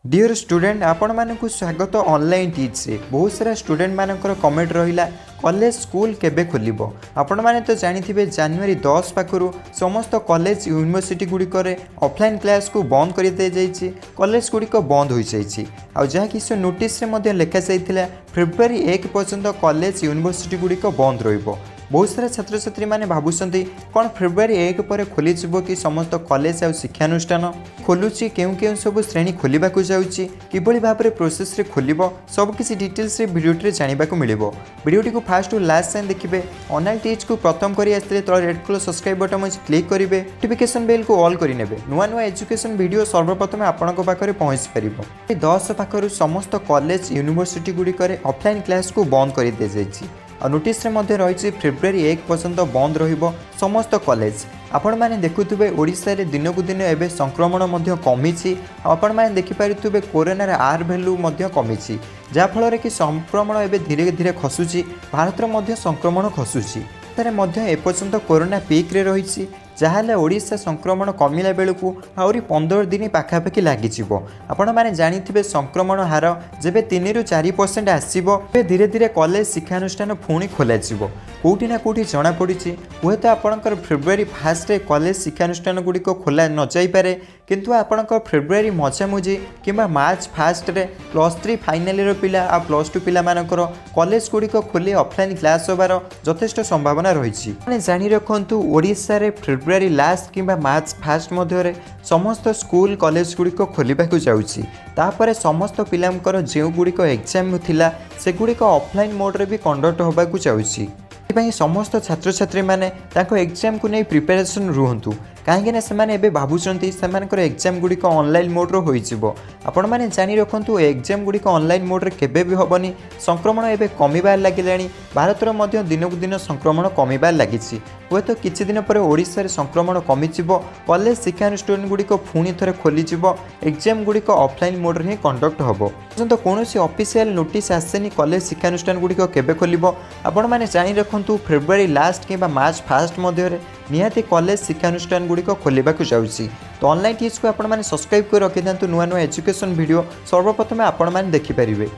Dear student आपण मानक स्वागत ऑनलाइन टीच रे। बहुत सारा स्टूडेंट मानकर कमेंट रहिला कॉलेज स्कूल केबे खोलिबो। आपण माने तो जानिथिबे जनवरी 10 पाखरु समस्त कॉलेज यूनिवर्सिटी गुडिक रे ऑफलाइन क्लास को बंद करि दे जाइछि। कॉलेज गुडिक बंद होई जाइछि। आ जहा किछ नोटिस रे मध्ये लेखा जाइथिला फेब्रुआरी 1 पर्यंत कॉलेज यूनिवर्सिटी गुडिक बंद रहिबो। बहुत सारा छात्र छात्री मैंने भावुंट कौन फेब्रुआरी 1 पर खोली कि समस्त कॉलेज और शिक्षानुष्ठान खोलुची केउ केउ सब श्रेणी खोलिबा को जाउची किबळी भाबरे प्रोसेस रे खोलिबो सब किसी डिटेल्स रे वीडियो रे जानिबा को मिलिबो। वीडियोटी को फास्ट टू लास्ट टाइम देखिबे। ऑनलाइन टीच को प्रथम करी आस्ते तो रेड कलर सब्सक्राइब बटन में क्लिक करिवे, नोटिफिकेशन बेल को ऑल करि नेबे। नुवा नुवा एजुकेशन वीडियो सर्वप्रथम आपनक पाखरे पहुंच परिबो। 10 पाखरु समस्त कॉलेज यूनिवर्सिटी गुडी करे ऑफलाइन क्लास को बंद करि दे जाइछि। और नोटिस रे रही फेब्रुआरी 1 पर्यंत बंद रहिबो समस्त कॉलेज। आपण माने देखुथुबे ओडिसा रे दिन को दिन एबे संक्रमण मध्य कमिछि। आपण माने देखि पारुथुबे कोरोना रे आर वैल्यू मध्य कमिछि, जा फल रे कि संक्रमण एबे धीरे धीरे खसुछि। भारत रे मध्य संक्रमण खसुछि। तारे मध्य ए पर्यंत कोरोना पीक रे रहिछि। जहाँले ओडिशा संक्रमण कमिला बेलू आहरी 15 दिन पाखापाखि लगिଯିव। आपण मैंने जानिथिबे संक्रमण हार जेबे 3 ରୁ 4% आसीबो धीरे धीरे कॉलेज शिक्षानुष्ठान पुणी खोलाଯିव। कोठी ना कोठी जना पड़ी हे तो आपणकर फेब्रुआरी 1 रे कॉलेज शिक्षानुष्ठान गुड़िक खोला न जाई पारे, किंतु आपणकर फेब्रुआरी मझामुझी किंबा मार्च 1 रे +3 फाइनाल ईयर पिला आ +2 पिला मानकर कॉलेज गुड़िक खोली ऑफलाइन क्लास होबार यथेष्ट संभावना रही। माने जानि रखंतु ओडिशा रे फेब्रुआरी लास्ट किंबा मार्च 1 मध्य समस्त स्कूल कॉलेज गुड़िक खोलिबाकु जाउछि। तापरे समस्त पिलांकर जेउ गुड़िक एग्जाम थिला से गुड़िक ऑफलाइन मोड रे भी कंडक्ट होबाकु जाउछि। समस्त छात्र छात्री मैंने एग्जाम को नहीं प्रिपेरेसन रुहतु कहीं से भावुंट से एग्जाम गुड़िक ऑनलाइन मोड्रे आपण मैंने जानी रखु एग्जाम गुड़िक ऑनलाइन मोड्रे केबे भी हेनी। संक्रमण एवं कमिबार लगे। भारत में दिन को दिन संक्रमण कमिबार लगी। हे तो किछि दिन पर ओडिशा रे संक्रमण कमिजिवो। कॉलेज शिक्षानुष्ठान गुड़िक पुणी थे खोलीजिव। एग्जाम गुड़िक ऑफलाइन मोड्रे ही कंडक्ट हम। तो कौन ऑफिशियल नोटिस आसेनी कॉलेज शिक्षानुष्ठान गुड़िक केबे खोलिबो। आपण मैंने जानी रखु फेब्रुआरी लास्ट किंबा मार्च 1 मध्य निहाती कॉलेज शिक्षानुष्ठान गुड़िक खोलिबाकु जाउछि। तो ऑनलाइन टीच को आपण मैंने सब्सक्राइब कर रखि दियंतु। नुआ नुआ एजुकेशन वीडियो सर्वप्रथम आपण मैंने देखि परिबे।